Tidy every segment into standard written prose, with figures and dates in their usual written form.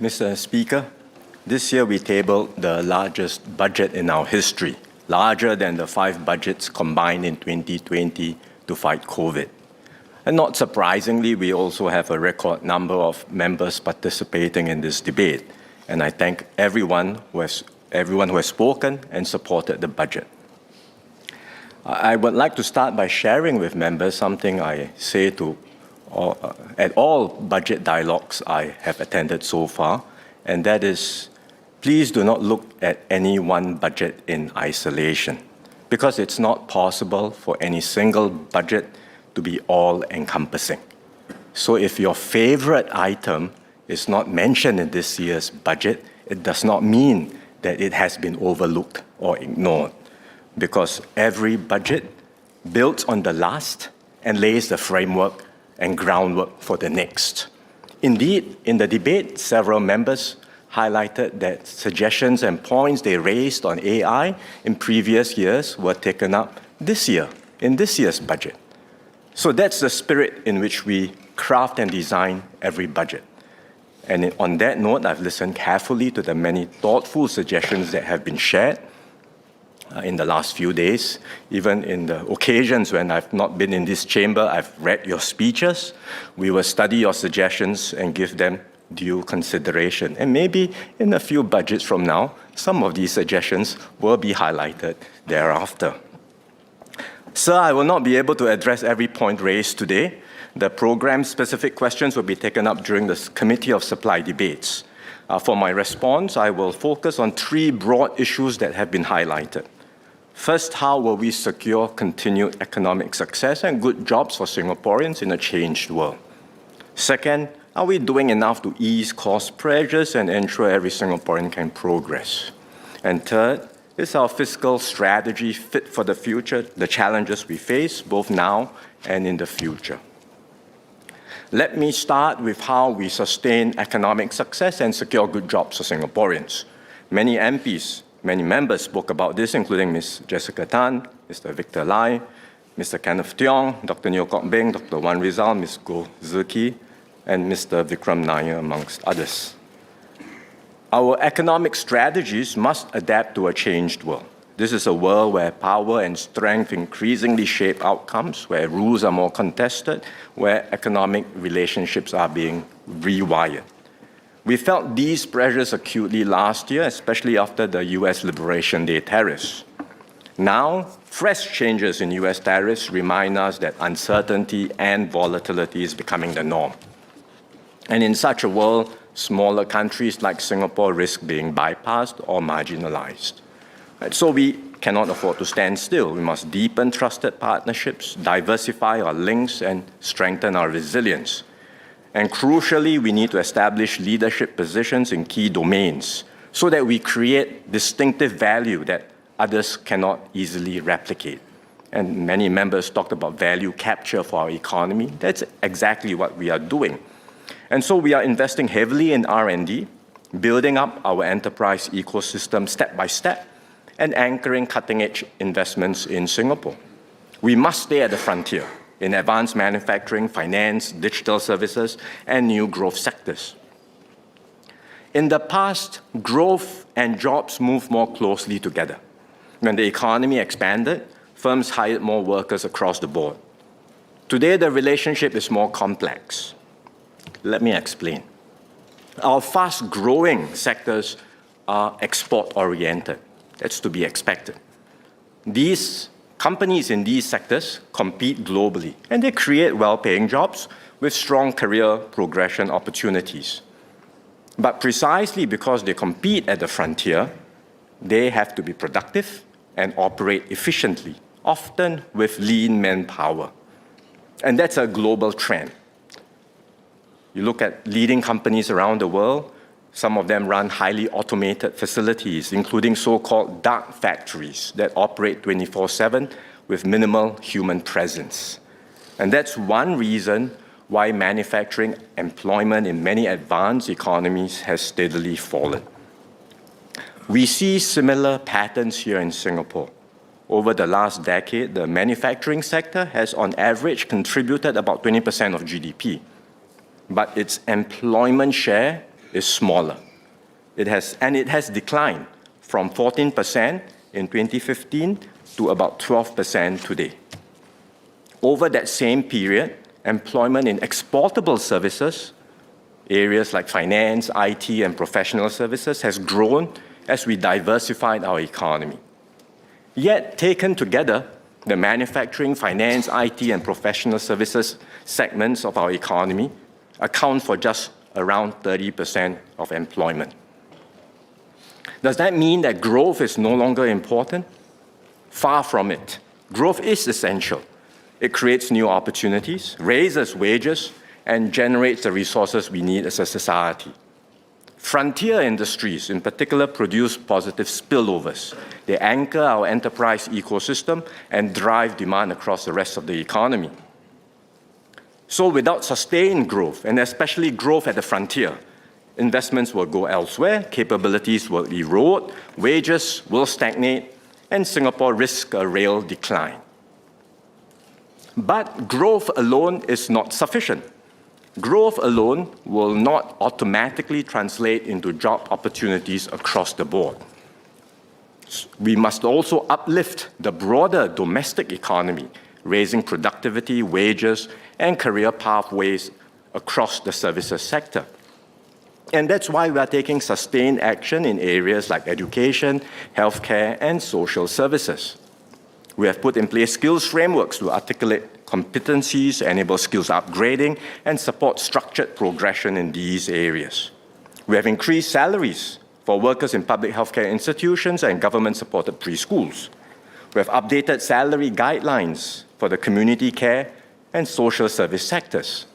Mr. Speaker, this year we tabled the largest budget in our history, larger than the 5 budgets combined in 2020 to fight COVID. And not surprisingly, we also have a record number of members participating in this debate. And I thank everyone who has spoken and supported the budget. I would like to start by sharing with members something I say at all budget dialogues I have attended so far, and that is, please do not look at any one budget in isolation, because it's not possible for any single budget to be all-encompassing. So if your favorite item is not mentioned in this year's budget, it does not mean that it has been overlooked or ignored, because every budget builds on the last and lays the framework and groundwork for the next. Indeed, in the debate, several members highlighted that suggestions and points they raised on AI in previous years were taken up this year, in this year's budget. So that's the spirit in which we craft and design every budget. And on that note, I've listened carefully to the many thoughtful suggestions that have been shared in the last few days. Even in the occasions when I've not been in this chamber, I've read your speeches. We will study your suggestions and give them due consideration. And maybe in a few budgets from now, some of these suggestions will be highlighted thereafter. Sir, I will not be able to address every point raised today. The program-specific questions will be taken up during the Committee of Supply debates. For my response, I will focus on 3 broad issues that have been highlighted. First, how will we secure continued economic success and good jobs for Singaporeans in a changed world? Second, are we doing enough to ease cost pressures and ensure every Singaporean can progress? And third, is our fiscal strategy fit for the future, the challenges we face both now and in the future? Let me start with how we sustain economic success and secure good jobs for Singaporeans. Many MPs, many members spoke about this, including Ms. Jessica Tan, Mr. Victor Lai, Mr. Kenneth Tiong, Dr. Neo Kok Beng, Dr. Wan Rizal, Ms. Goh Zeki, and Mr. Vikram Nair, amongst others. Our economic strategies must adapt to a changed world. This is a world where power and strength increasingly shape outcomes, where rules are more contested, where economic relationships are being rewired. We felt these pressures acutely last year, especially after the US Liberation Day tariffs. Now, fresh changes in US tariffs remind us that uncertainty and volatility is becoming the norm. And in such a world, smaller countries like Singapore risk being bypassed or marginalized. So we cannot afford to stand still. We must deepen trusted partnerships, diversify our links, and strengthen our resilience. And crucially, we need to establish leadership positions in key domains so that we create distinctive value that others cannot easily replicate. And many members talked about value capture for our economy. That's exactly what we are doing. And so we are investing heavily in R&D, building up our enterprise ecosystem step by step, and anchoring cutting-edge investments in Singapore. We must stay at the frontier in advanced manufacturing, finance, digital services, and new growth sectors. In the past, growth and jobs moved more closely together. When the economy expanded, firms hired more workers across the board. Today, the relationship is more complex. Let me explain. Our fast-growing sectors are export-oriented. That's to be expected. These companies in these sectors compete globally, and they create well-paying jobs with strong career progression opportunities. But precisely because they compete at the frontier, they have to be productive and operate efficiently, often with lean manpower. And that's a global trend. You look at leading companies around the world, some of them run highly automated facilities, including so-called dark factories that operate 24/7 with minimal human presence. And that's one reason why manufacturing employment in many advanced economies has steadily fallen. We see similar patterns here in Singapore. Over the last decade, the manufacturing sector has on average contributed about 20% of GDP, but its employment share is smaller. It has declined from 14% in 2015 to about 12% today. Over that same period, employment in exportable services, areas like finance, IT, and professional services, has grown as we diversified our economy. Yet, taken together, the manufacturing, finance, IT, and professional services segments of our economy account for just around 30% of employment. Does that mean that growth is no longer important? Far from it. Growth is essential. It creates new opportunities, raises wages, and generates the resources we need as a society. Frontier industries, in particular, produce positive spillovers. They anchor our enterprise ecosystem and drive demand across the rest of the economy. So without sustained growth, and especially growth at the frontier, investments will go elsewhere, capabilities will erode, wages will stagnate, and Singapore risks a real decline. But growth alone is not sufficient. Growth alone will not automatically translate into job opportunities across the board. We must also uplift the broader domestic economy, raising productivity, wages, and career pathways across the services sector. And that's why we are taking sustained action in areas like education, healthcare, and social services. We have put in place skills frameworks to articulate competencies, enable skills upgrading, and support structured progression in these areas. We have increased salaries for workers in public healthcare institutions and government-supported preschools. We have updated salary guidelines for the community care and social service sectors.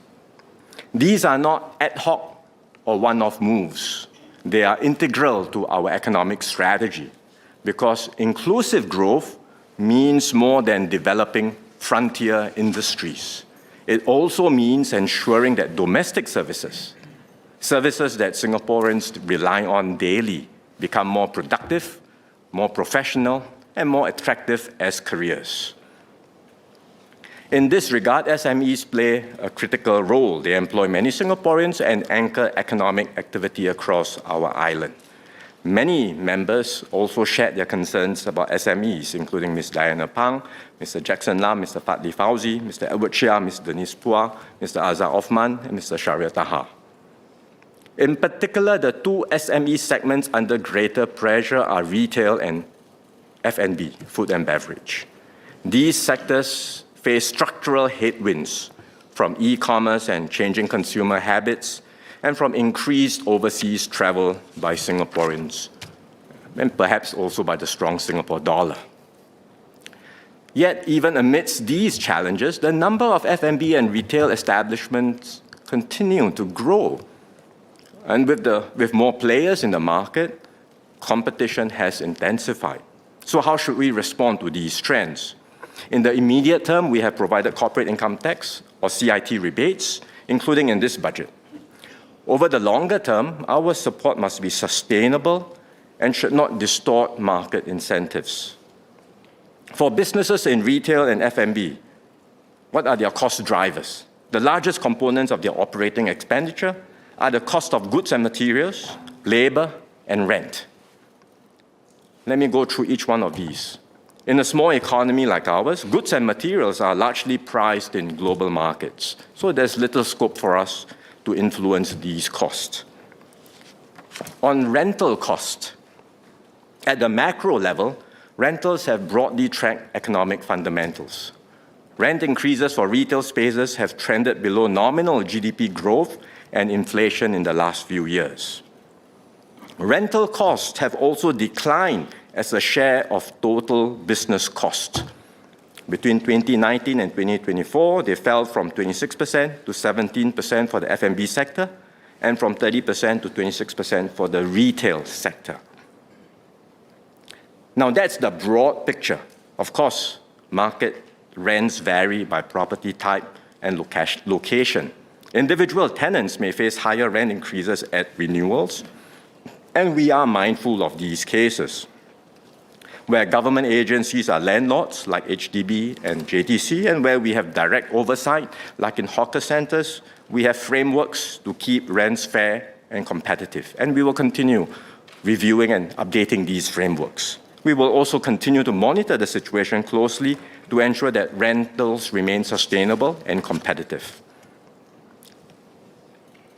These are not ad hoc or one-off moves. They are integral to our economic strategy because inclusive growth means more than developing frontier industries. It also means ensuring that domestic services that Singaporeans rely on daily, become more productive, more professional, and more attractive as careers. In this regard, SMEs play a critical role. They employ many Singaporeans and anchor economic activity across our island. Many members also shared their concerns about SMEs, including Ms. Diana Pang, Mr. Jackson Lam, Mr. Fadli Fauzi, Mr. Edward Chia, Ms. Denise Pua, Mr. Azhar Othman, and Mr. Shahriar Taha. In particular, the two SME segments under greater pressure are retail and F&B, food and beverage. These sectors face structural headwinds from e-commerce and changing consumer habits, and from increased overseas travel by Singaporeans, and perhaps also by the strong Singapore dollar. Yet, even amidst these challenges, the number of F&B and retail establishments continue to grow. And with more players in the market, competition has intensified. So how should we respond to these trends? In the immediate term, we have provided corporate income tax or CIT rebates, including in this budget. Over the longer term, our support must be sustainable and should not distort market incentives. For businesses in retail and F&B, what are their cost drivers? The largest components of their operating expenditure are the cost of goods and materials, labor, and rent. Let me go through each one of these. In a small economy like ours, goods and materials are largely priced in global markets, so there's little scope for us to influence these costs. On rental cost, at the macro level, rentals have broadly tracked economic fundamentals. Rent increases for retail spaces have trended below nominal GDP growth and inflation in the last few years. Rental costs have also declined as a share of total business cost. Between 2019 and 2024, they fell from 26% to 17% for the F&B sector and from 30% to 26% for the retail sector. Now, that's the broad picture. Of course, market rents vary by property type and location. Individual tenants may face higher rent increases at renewals, and we are mindful of these cases. Where government agencies are landlords, like HDB and JTC, and where we have direct oversight, like in hawker centers, we have frameworks to keep rents fair and competitive. And we will continue reviewing and updating these frameworks. We will also continue to monitor the situation closely to ensure that rentals remain sustainable and competitive.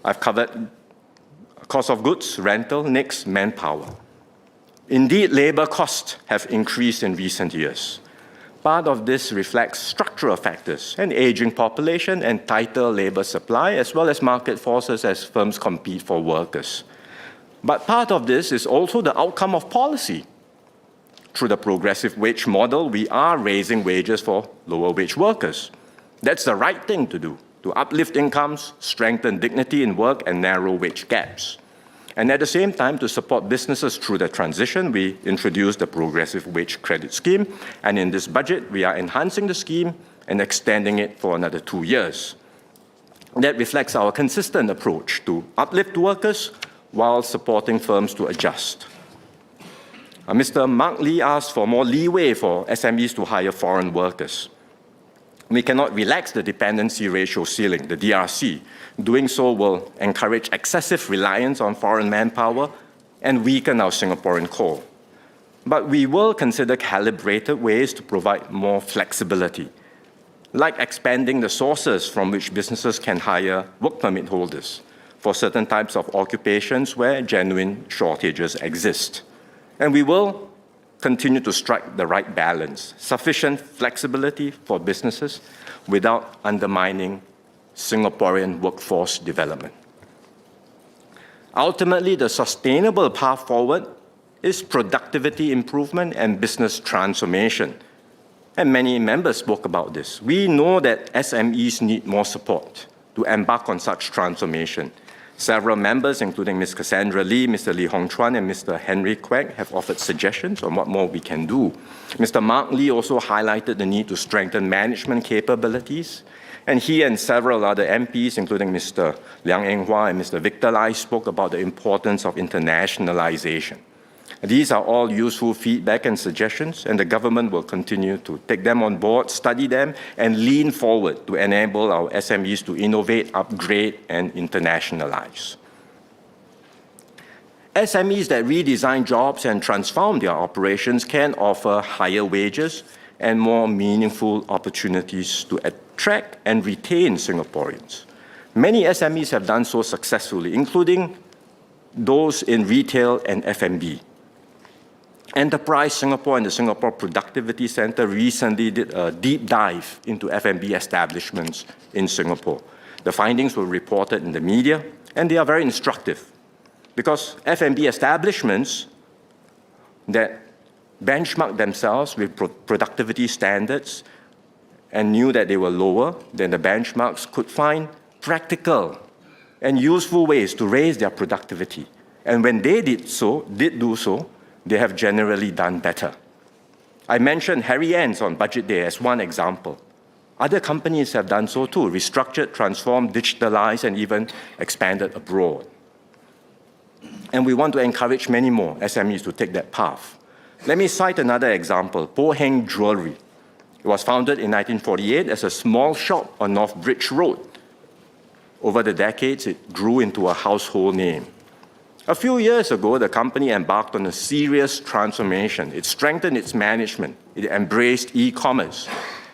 I've covered cost of goods, rental, next, manpower. Indeed, labor costs have increased in recent years. Part of this reflects structural factors, an aging population and tighter labor supply, as well as market forces as firms compete for workers. But part of this is also the outcome of policy. Through the progressive wage model, we are raising wages for lower wage workers. That's the right thing to do, to uplift incomes, strengthen dignity in work, and narrow wage gaps. And at the same time, to support businesses through the transition, we introduced the Progressive Wage Credit Scheme, and in this budget, we are enhancing the scheme and extending it for another 2 years. That reflects our consistent approach to uplift workers while supporting firms to adjust. Mr. Mark Lee asked for more leeway for SMEs to hire foreign workers. We cannot relax the dependency ratio ceiling, the DRC. Doing so will encourage excessive reliance on foreign manpower and weaken our Singaporean core. But we will consider calibrated ways to provide more flexibility, like expanding the sources from which businesses can hire work permit holders for certain types of occupations where genuine shortages exist. And we will continue to strike the right balance, sufficient flexibility for businesses without undermining Singaporean workforce development. Ultimately, the sustainable path forward is productivity improvement and business transformation. And many members spoke about this. We know that SMEs need more support to embark on such transformation. Several members, including Ms. Cassandra Lee, Mr. Lee Hong Chuan, and Mr. Henry Kwek, have offered suggestions on what more we can do. Mr. Mark Lee also highlighted the need to strengthen management capabilities, and he and several other MPs, including Mr. Liang Eng Hua and Mr. Victor Lai, spoke about the importance of internationalization. These are all useful feedback and suggestions, and the government will continue to take them on board, study them, and lean forward to enable our SMEs to innovate, upgrade, and internationalize. SMEs that redesign jobs and transform their operations can offer higher wages and more meaningful opportunities to attract and retain Singaporeans. Many SMEs have done so successfully, including those in retail and F&B. Enterprise Singapore and the Singapore Productivity Centre recently did a deep dive into F&B establishments in Singapore. The findings were reported in the media, and they are very instructive, because F&B establishments that benchmarked themselves with productivity standards and knew that they were lower than the benchmarks could find practical and useful ways to raise their productivity. And when they did do so, they have generally done better. I mentioned Harry Ann's on Budget Day as one example. Other companies have done so too, restructured, transformed, digitalized, and even expanded abroad. And we want to encourage many more SMEs to take that path. Let me cite another example, Po Heng Jewelry. It was founded in 1948 as a small shop on North Bridge Road. Over the decades, it grew into a household name. A few years ago, the company embarked on a serious transformation. It strengthened its management. It embraced e-commerce.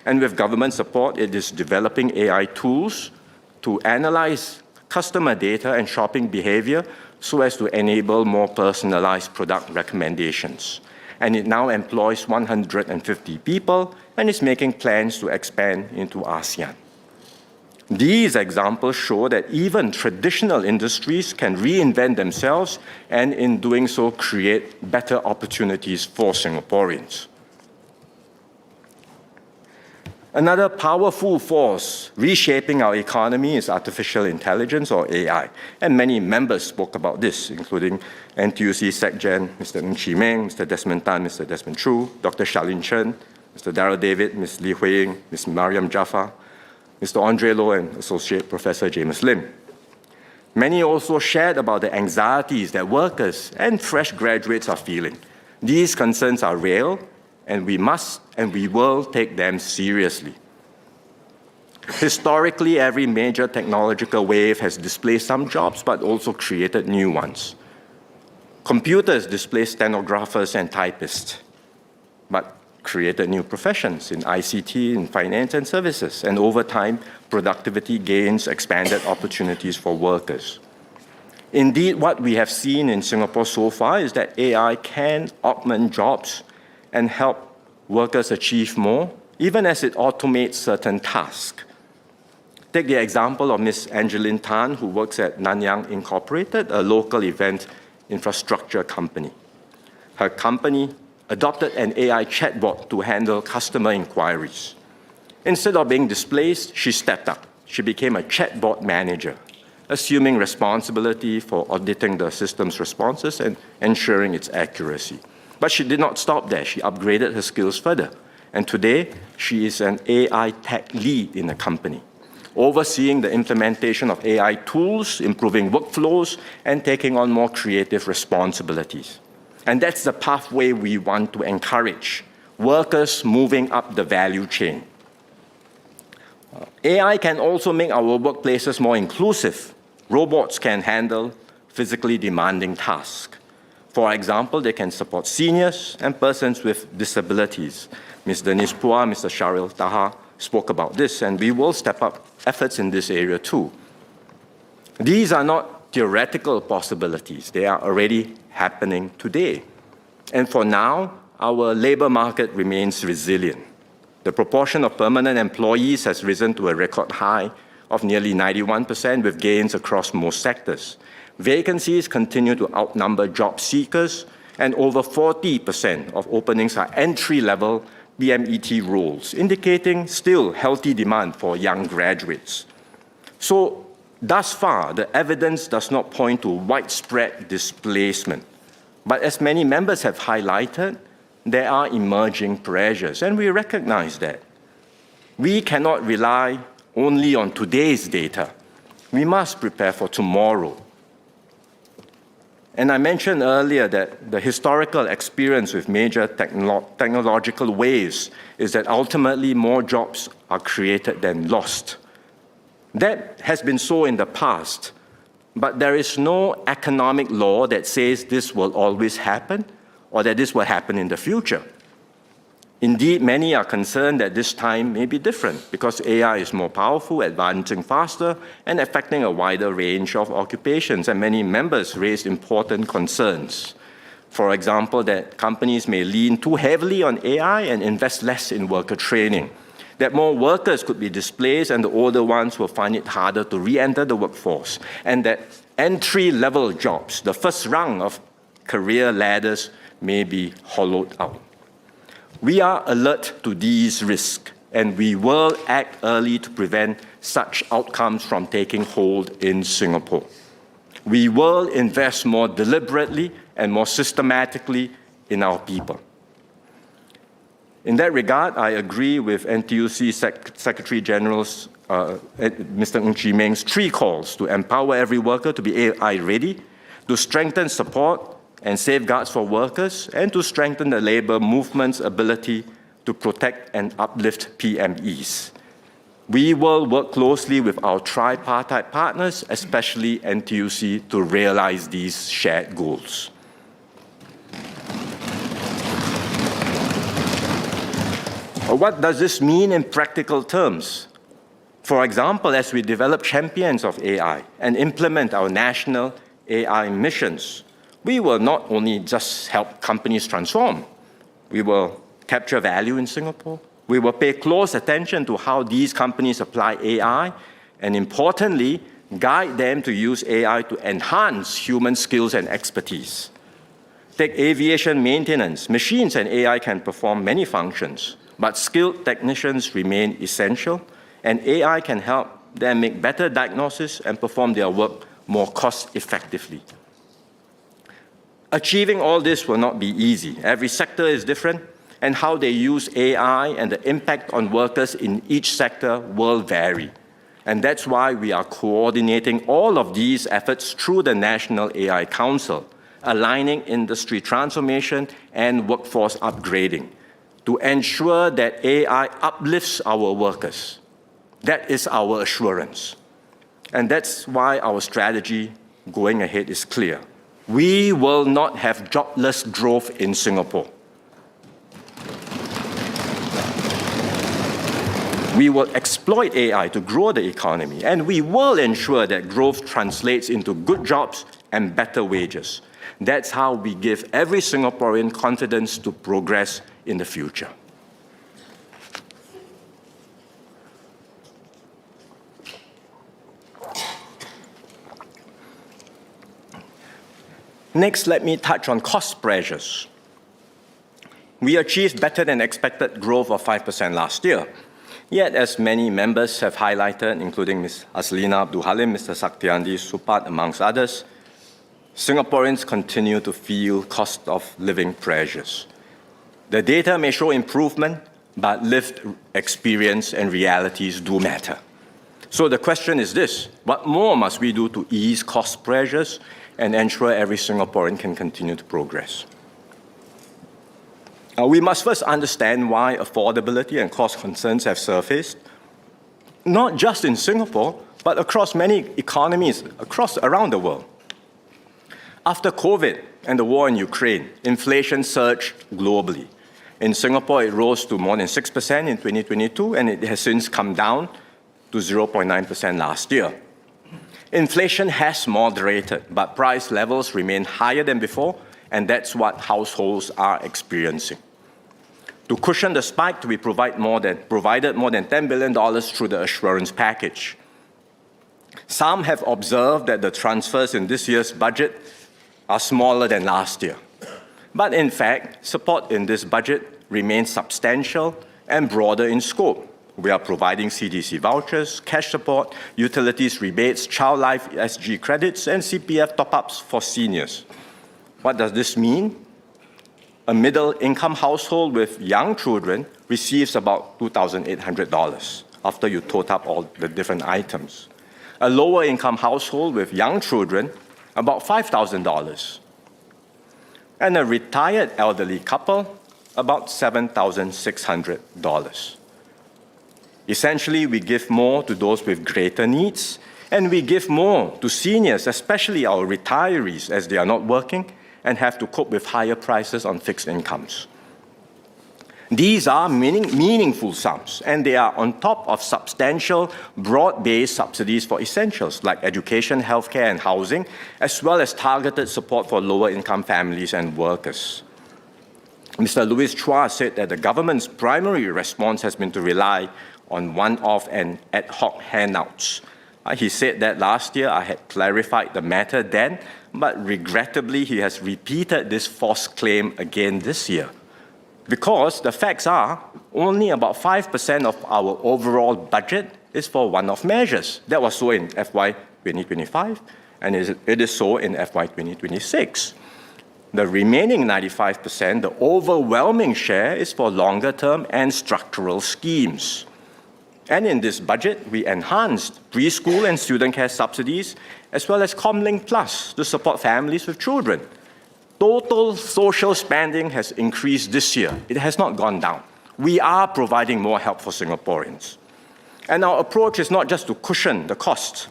And with government support, it is developing AI tools to analyze customer data and shopping behavior so as to enable more personalized product recommendations. And it now employs 150 people and is making plans to expand into ASEAN. These examples show that even traditional industries can reinvent themselves and in doing so create better opportunities for Singaporeans. Another powerful force reshaping our economy is artificial intelligence, or AI. And many members spoke about this, including NTUC SecGen, Mr. Ng Chee Meng, Mr. Desmond Tan, Mr. Desmond Chu, Dr. Charlene Chen, Mr. Darryl David, Ms. Lee Hui Ying, Ms. Mariam Jaffa, Mr. Andre Loh, and Associate Professor James Lim. Many also shared about the anxieties that workers and fresh graduates are feeling. These concerns are real, and we must and we will take them seriously. Historically, every major technological wave has displaced some jobs, but also created new ones. Computers displaced stenographers and typists, but created new professions in ICT, in finance and services. And over time, productivity gains expanded opportunities for workers. Indeed, what we have seen in Singapore so far is that AI can augment jobs and help workers achieve more, even as it automates certain tasks. Take the example of Ms. Angeline Tan, who works at Nanyang Incorporated, a local event infrastructure company. Her company adopted an AI chatbot to handle customer inquiries. Instead of being displaced, she stepped up. She became a chatbot manager, assuming responsibility for auditing the system's responses and ensuring its accuracy. But she did not stop there. She upgraded her skills further. And today, she is an AI tech lead in the company, overseeing the implementation of AI tools, improving workflows, and taking on more creative responsibilities. And that's the pathway we want to encourage, workers moving up the value chain. AI can also make our workplaces more inclusive. Robots can handle physically demanding tasks. For example, they can support seniors and persons with disabilities. Ms. Denise Pua, Mr. Sharil Taha spoke about this, and we will step up efforts in this area too. These are not theoretical possibilities. They are already happening today. And for now, our labor market remains resilient. The proportion of permanent employees has risen to a record high of nearly 91%, with gains across most sectors. Vacancies continue to outnumber job seekers, and over 40% of openings are entry-level BMET roles, indicating still healthy demand for young graduates. So, thus far, the evidence does not point to widespread displacement. But as many members have highlighted, there are emerging pressures, and we recognize that. We cannot rely only on today's data. We must prepare for tomorrow. And I mentioned earlier that the historical experience with major technological waves is that ultimately more jobs are created than lost. That has been so in the past, but there is no economic law that says this will always happen or that this will happen in the future. Indeed, many are concerned that this time may be different because AI is more powerful, advancing faster, and affecting a wider range of occupations. And many members raised important concerns. For example, that companies may lean too heavily on AI and invest less in worker training, that more workers could be displaced and the older ones will find it harder to re-enter the workforce, and that entry-level jobs, the first rung of career ladders, may be hollowed out. We are alert to these risks, and we will act early to prevent such outcomes from taking hold in Singapore. We will invest more deliberately and more systematically in our people. In that regard, I agree with NTUC Secretary General's Mr. Ng Chee Meng's 3 calls to empower every worker to be AI-ready, to strengthen support and safeguards for workers, and to strengthen the labor movement's ability to protect and uplift PMEs. We will work closely with our tripartite partners, especially NTUC, to realize these shared goals. What does this mean in practical terms? For example, as we develop champions of AI and implement our national AI missions, we will not only just help companies transform, we will capture value in Singapore, we will pay close attention to how these companies apply AI, and importantly, guide them to use AI to enhance human skills and expertise. Take aviation maintenance. Machines and AI can perform many functions, but skilled technicians remain essential, and AI can help them make better diagnosis and perform their work more cost-effectively. Achieving all this will not be easy. Every sector is different, and how they use AI and the impact on workers in each sector will vary. And that's why we are coordinating all of these efforts through the National AI Council, aligning industry transformation and workforce upgrading to ensure that AI uplifts our workers That is our assurance. And that's why our strategy going ahead is clear. We will not have jobless growth in Singapore. We will exploit AI to grow the economy, and we will ensure that growth translates into good jobs and better wages. That's how we give every Singaporean confidence to progress in the future. Next, let me touch on cost pressures. We achieved better than expected growth of 5% last year. Yet, as many members have highlighted, including Ms. Aslina Abdul Halim, Mr. Saktiandi Supat, amongst others, Singaporeans continue to feel cost of living pressures. The data may show improvement, but lived experience and realities do matter. So the question is this: what more must we do to ease cost pressures and ensure every Singaporean can continue to progress? We must first understand why affordability and cost concerns have surfaced, not just in Singapore, but across many economies around the world. After COVID and the war in Ukraine, inflation surged globally. In Singapore, it rose to more than 6% in 2022, and it has since come down to 0.9% last year. Inflation has moderated, but price levels remain higher than before, and that's what households are experiencing. To cushion the spike, we provided more than $10 billion through the assurance package. Some have observed that the transfers in this year's budget are smaller than last year. But in fact, support in this budget remains substantial and broader in scope. We are providing CDC vouchers, cash support, utilities rebates, Child Life SG credits, and CPF top-ups for seniors. What does this mean? A middle-income household with young children receives about $2,800 after you tot up all the different items. A lower-income household with young children, about $5,000. And a retired elderly couple, about $7,600. Essentially, we give more to those with greater needs, and we give more to seniors, especially our retirees, as they are not working and have to cope with higher prices on fixed incomes. These are meaningful sums, and they are on top of substantial, broad-based subsidies for essentials like education, healthcare, and housing, as well as targeted support for lower-income families and workers. Mr. Louis Chua said that the government's primary response has been to rely on one-off and ad hoc handouts. He said that last year I had clarified the matter then, but regrettably he has repeated this false claim again this year. Because the facts are, only about 5% of our overall budget is for one-off measures. That was so in FY 2025, and it is so in FY 2026. The remaining 95%, the overwhelming share, is for longer-term and structural schemes. And in this budget, we enhanced preschool and student care subsidies, as well as Comlink Plus to support families with children. Total social spending has increased this year. It has not gone down. We are providing more help for Singaporeans. And our approach is not just to cushion the costs,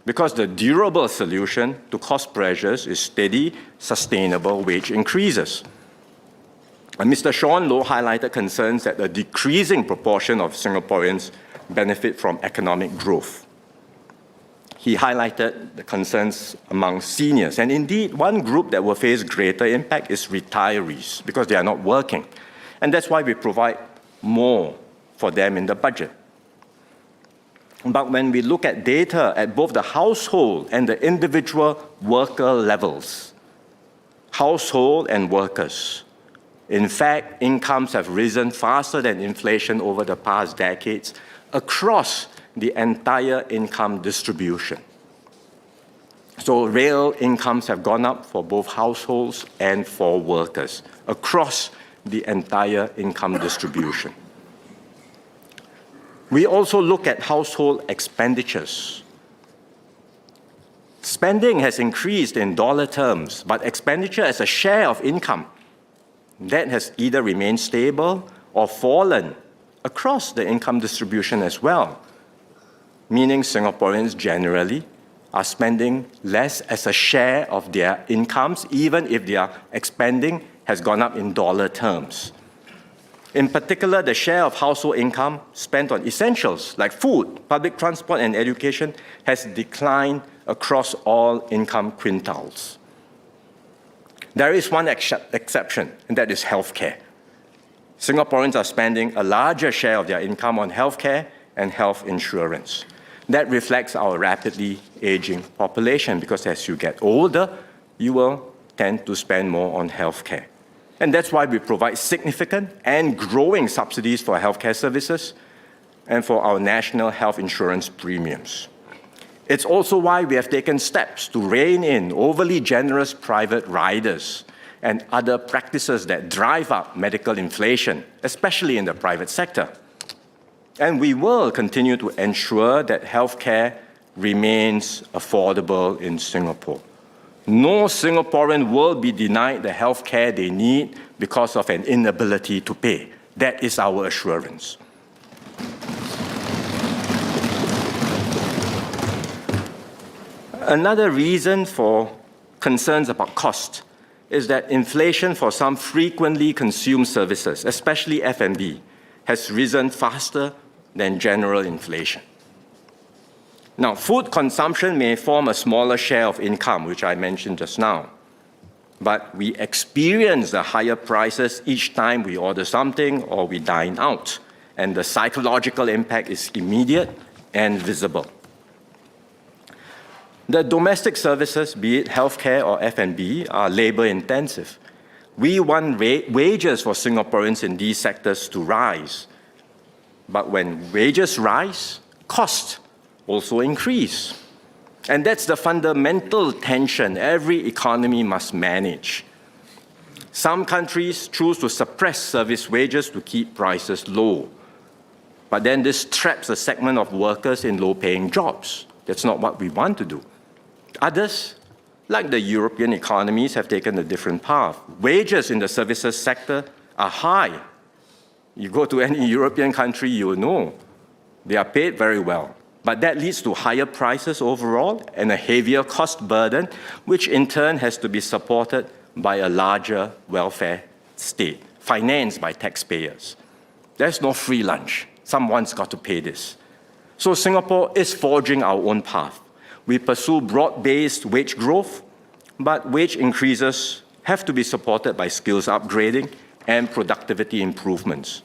because the durable solution to cost pressures is steady, sustainable wage increases. And Mr. Sean Low highlighted concerns that a decreasing proportion of Singaporeans benefit from economic growth. He highlighted the concerns among seniors. And indeed, one group that will face greater impact is retirees, because they are not working. And that's why we provide more for them in the budget. But when we look at data at both the household and the individual worker levels, household and workers, in fact, incomes have risen faster than inflation over the past decades across the entire income distribution. So real incomes have gone up for both households and for workers across the entire income distribution. We also look at household expenditures. Spending has increased in dollar terms, but expenditure as a share of income, that has either remained stable or fallen across the income distribution as well. meaning Singaporeans generally are spending less as a share of their incomes, even if their expending has gone up in dollar terms. In particular, the share of household income spent on essentials like food, public transport, and education has declined across all income quintiles. There is one exception, and that is healthcare. Singaporeans are spending a larger share of their income on healthcare and health insurance. That reflects our rapidly aging population, because as you get older, you will tend to spend more on healthcare. And that's why we provide significant and growing subsidies for healthcare services and for our national health insurance premiums. It's also why we have taken steps to rein in overly generous private riders and other practices that drive up medical inflation, especially in the private sector. And we will continue to ensure that healthcare remains affordable in Singapore. No Singaporean will be denied the healthcare they need because of an inability to pay. That is our assurance. Another reason for concerns about cost is that inflation for some frequently consumed services, especially F&B, has risen faster than general inflation. Now, food consumption may form a smaller share of income, which I mentioned just now, but we experience the higher prices each time we order something or we dine out, and the psychological impact is immediate and visible. The domestic services, be it healthcare or F&B, are labor-intensive. We want wages for Singaporeans in these sectors to rise. But when wages rise, costs also increase. And that's the fundamental tension every economy must manage. Some countries choose to suppress service wages to keep prices low. But then this traps a segment of workers in low-paying jobs. That's not what we want to do. Others, like the European economies, have taken a different path. Wages in the services sector are high. You go to any European country, you will know they are paid very well. But that leads to higher prices overall and a heavier cost burden, which in turn has to be supported by a larger welfare state, financed by taxpayers. There's no free lunch. Someone's got to pay this. So Singapore is forging our own path. We pursue broad-based wage growth, but wage increases have to be supported by skills upgrading and productivity improvements.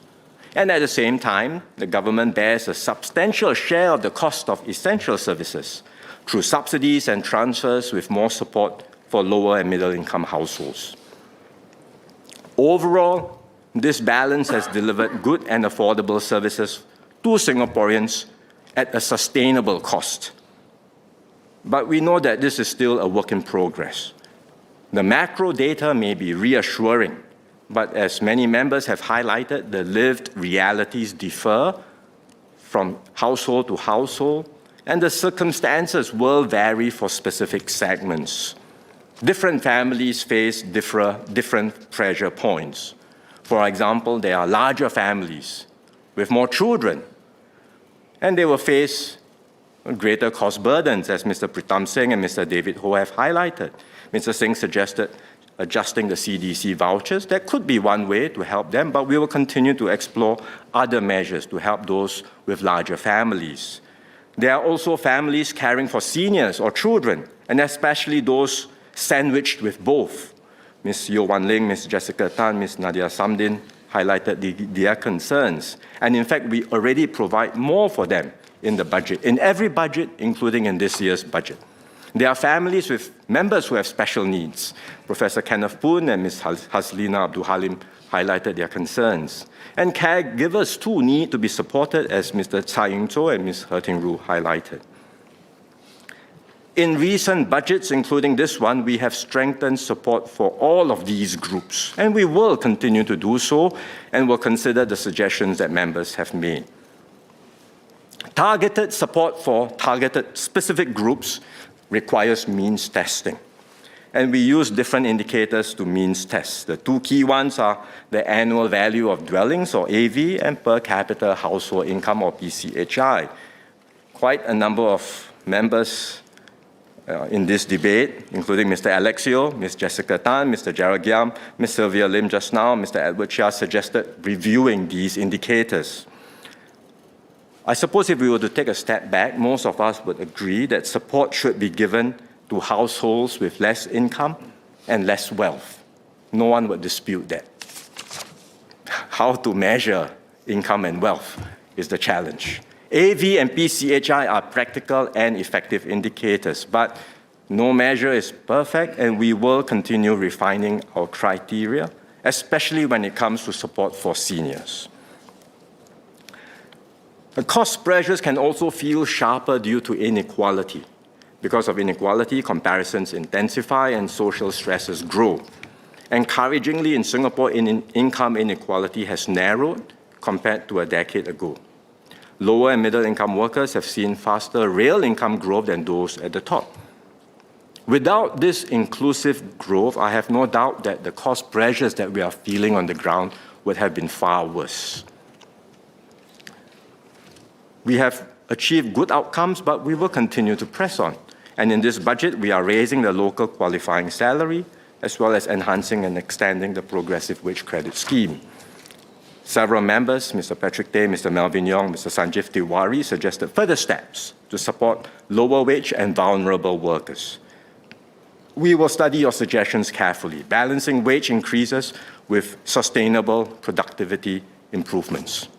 And at the same time, the government bears a substantial share of the cost of essential services through subsidies and transfers, with more support for lower and middle-income households. Overall, this balance has delivered good and affordable services to Singaporeans at a sustainable cost. But we know that this is still a work in progress. The macro data may be reassuring, but as many members have highlighted, the lived realities differ from household to household, and the circumstances will vary for specific segments. Different families face different pressure points. For example, there are larger families with more children, and they will face greater cost burdens, as Mr. Pritam Singh and Mr. David Ho have highlighted. Mr. Singh suggested adjusting the CDC vouchers. That could be one way to help them, but we will continue to explore other measures to help those with larger families. There are also families caring for seniors or children, and especially those sandwiched with both. Ms. Yeo Wan Ling, Ms. Jessica Tan, Ms. Nadia Samdin highlighted their concerns. And in fact, we already provide more for them in the budget, in every budget, including in this year's budget. There are families with members who have special needs. Professor Kenneth Poon and Ms. Haslina Abdul Halim highlighted their concerns. And caregivers too need to be supported, as Mr. Tsai Ying-cho and Ms. Herting Ru highlighted. In recent budgets, including this one, we have strengthened support for all of these groups, and we will continue to do so, and will consider the suggestions that members have made. Targeted support for targeted specific groups requires means testing. And we use different indicators to means test. The two key ones are the annual value of dwellings, or AV, and per capita household income, or PCHI. quite a number of members in this debate, including Mr. Alexio, Ms. Jessica Tan, Mr. Gerald Giam, Ms. Sylvia Lim just now, Mr. Edward Chia suggested reviewing these indicators. I suppose if we were to take a step back, most of us would agree that support should be given to households with less income and less wealth. No one would dispute that. How to measure income and wealth is the challenge. AV and PCHI are practical and effective indicators, but no measure is perfect, and we will continue refining our criteria, especially when it comes to support for seniors. The cost pressures can also feel sharper due to inequality. Because of inequality, comparisons intensify and social stresses grow. Encouragingly, in Singapore, income inequality has narrowed compared to a decade ago. Lower and middle income workers have seen faster real income growth than those at the top. Without this inclusive growth, I have no doubt that the cost pressures that we are feeling on the ground would have been far worse. We have achieved good outcomes, but we will continue to press on. And in this budget, we are raising the local qualifying salary, as well as enhancing and extending the progressive wage credit scheme. Several members, Mr. Patrick Tay, Mr. Melvin Yong, Mr. Sanjeev Tiwari, suggested further steps to support lower wage and vulnerable workers. We will study your suggestions carefully, balancing wage increases with sustainable productivity improvements.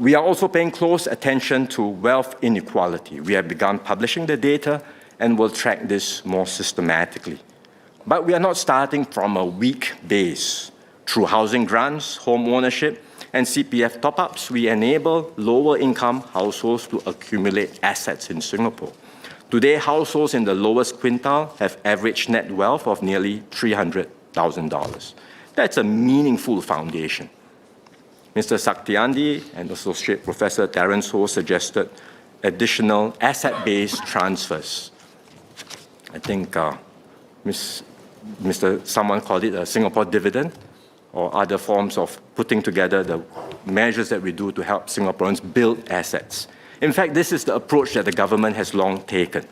We are also paying close attention to wealth inequality. We have begun publishing the data and will track this more systematically. But we are not starting from a weak base. Through housing grants, home ownership, and CPF top-ups, we enable lower-income households to accumulate assets in Singapore. Today, households in the lowest quintile have average net wealth of nearly $300,000. That's a meaningful foundation. Mr. Saktiandi and Associate Professor Terence Ho suggested additional asset-based transfers. I think someone called it a Singapore dividend, or other forms of putting together the measures that we do to help Singaporeans build assets. In fact, this is the approach that the government has long taken.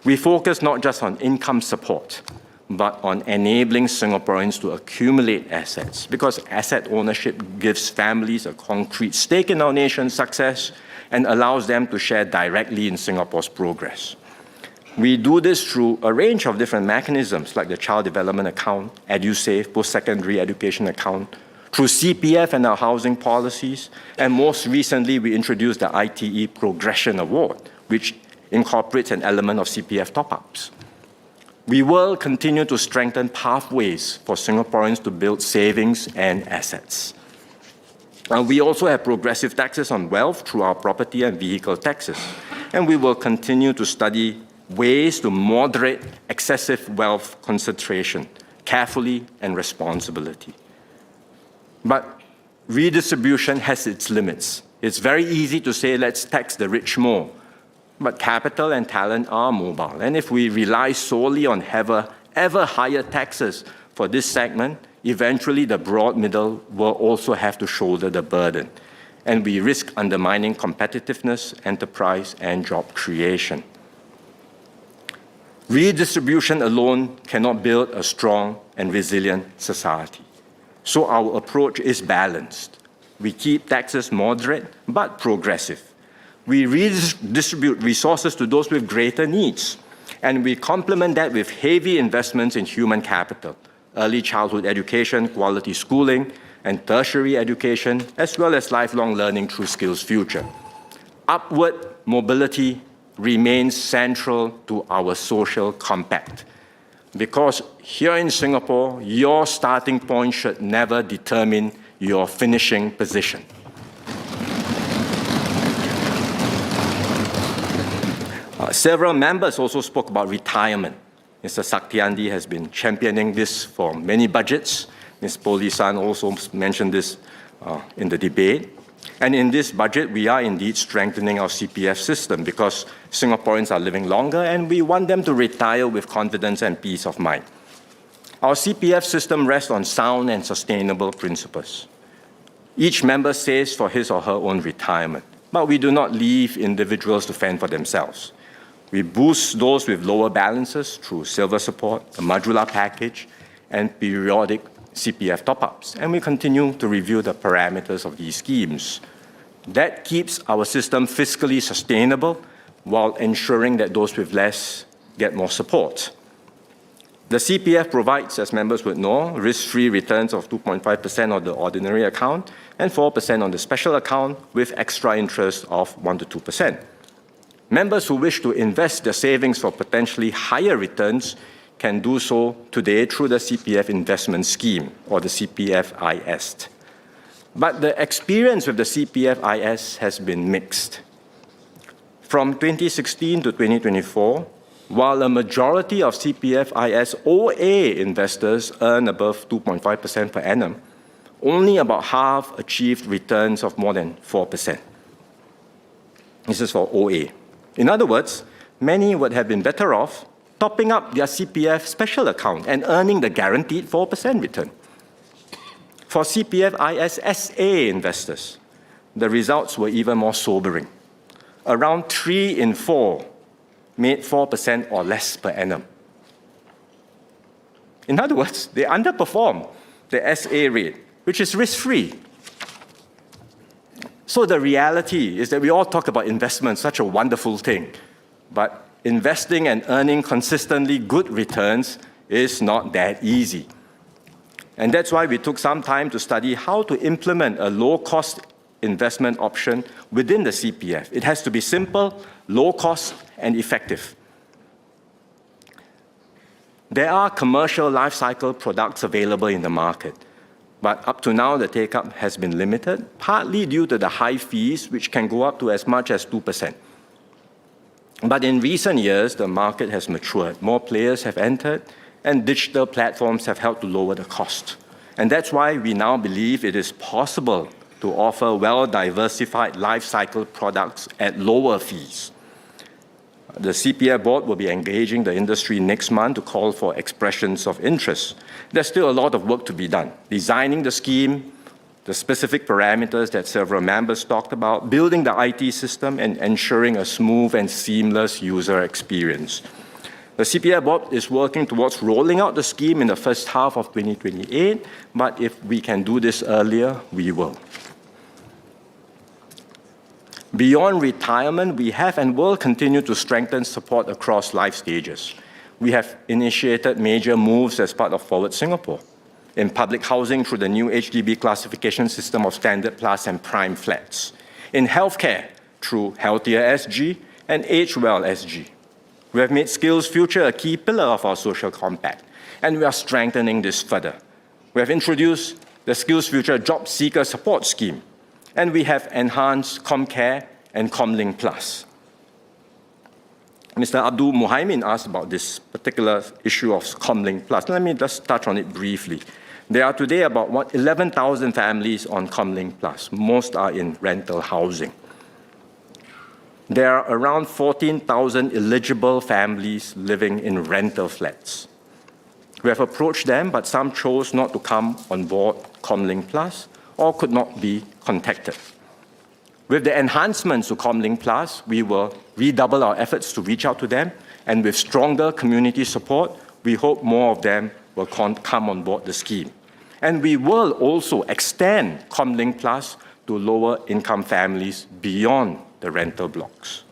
We focus not just on income support, but on enabling Singaporeans to accumulate assets, because asset ownership gives families a concrete stake in our nation's success and allows them to share directly in Singapore's progress. We do this through a range of different mechanisms, like the Child Development Account, EduSave, Post-Secondary Education Account, through CPF and our housing policies, and most recently we introduced the ITE Progression Award, which incorporates an element of CPF top-ups. We will continue to strengthen pathways for Singaporeans to build savings and assets. We also have progressive taxes on wealth through our property and vehicle taxes, and we will continue to study ways to moderate excessive wealth concentration carefully and responsibly. But redistribution has its limits. It's very easy to say, let's tax the rich more. But capital and talent are mobile. And if we rely solely on ever higher taxes for this segment, eventually the broad middle will also have to shoulder the burden. And we risk undermining competitiveness, enterprise, and job creation. Redistribution alone cannot build a strong and resilient society. So our approach is balanced. We keep taxes moderate but progressive. We redistribute resources to those with greater needs, and we complement that with heavy investments in human capital, early childhood education, quality schooling, and tertiary education, as well as lifelong learning through Skills Future. Upward mobility remains central to our social compact, because here in Singapore, your starting point should never determine your finishing position. Several members also spoke about retirement. Mr. Saktiandi has been championing this for many budgets. Ms. Polisan also mentioned this in the debate. And in this budget, we are indeed strengthening our CPF system because Singaporeans are living longer and we want them to retire with confidence and peace of mind. Our CPF system rests on sound and sustainable principles. Each member saves for his or her own retirement. But we do not leave individuals to fend for themselves. We boost those with lower balances through silver support, a modular package, and periodic CPF top-ups. And we continue to review the parameters of these schemes. That keeps our system fiscally sustainable while ensuring that those with less get more support. The CPF provides, as members would know, risk-free returns of 2.5% on the ordinary account and 4% on the special account with extra interest of 1 to 2%. Members who wish to invest their savings for potentially higher returns can do so today through the CPF investment scheme, or the CPF-IS. But the experience with the CPF-IS has been mixed. From 2016 to 2024, while a majority of CPF-IS OA investors earn above 2.5% per annum, only about half achieved returns of more than 4%. This is for OA. In other words, many would have been better off topping up their CPF special account and earning the guaranteed 4% return. For CPF-IS SA investors, the results were even more sobering. Around 3 in 4 made 4% or less per annum. In other words, they underperform the SA rate, which is risk-free. So the reality is that we all talk about investment, such a wonderful thing, but investing and earning consistently good returns is not that easy. And that's why we took some time to study how to implement a low-cost investment option within the CPF. It has to be simple, low-cost, and effective. There are commercial life cycle products available in the market, but up to now the take-up has been limited, partly due to the high fees, which can go up to as much as 2%. But in recent years, the market has matured. More players have entered, and digital platforms have helped to lower the cost. And that's why we now believe it is possible to offer well-diversified life cycle products at lower fees. The CPF board will be engaging the industry next month to call for expressions of interest. There's still a lot of work to be done. Designing the scheme, the specific parameters that several members talked about, building the IT system, and ensuring a smooth and seamless user experience. The CPF board is working towards rolling out the scheme in the first half of 2028, but if we can do this earlier, we will. Beyond retirement, we have and will continue to strengthen support across life stages. We have initiated major moves as part of Forward Singapore. In public housing through the new HDB classification system of Standard Plus and Prime flats. In healthcare through Healthier SG and Age Well SG. We have made Skills Future a key pillar of our social compact, and we are strengthening this further. We have introduced the Skills Future Job Seeker Support Scheme, and we have enhanced ComCare and ComLink Plus. Mr. Abdul Muhaimin asked about this particular issue of ComLink Plus. Let me just touch on it briefly. There are today about 11,000 families on ComLink Plus. Most are in rental housing. There are around 14,000 eligible families living in rental flats. We have approached them, but some chose not to come on board ComLink Plus or could not be contacted. With the enhancements to ComLink Plus, we will redouble our efforts to reach out to them, and with stronger community support, we hope more of them will come on board the scheme. And we will also extend ComLink Plus to lower income families beyond the rental blocks.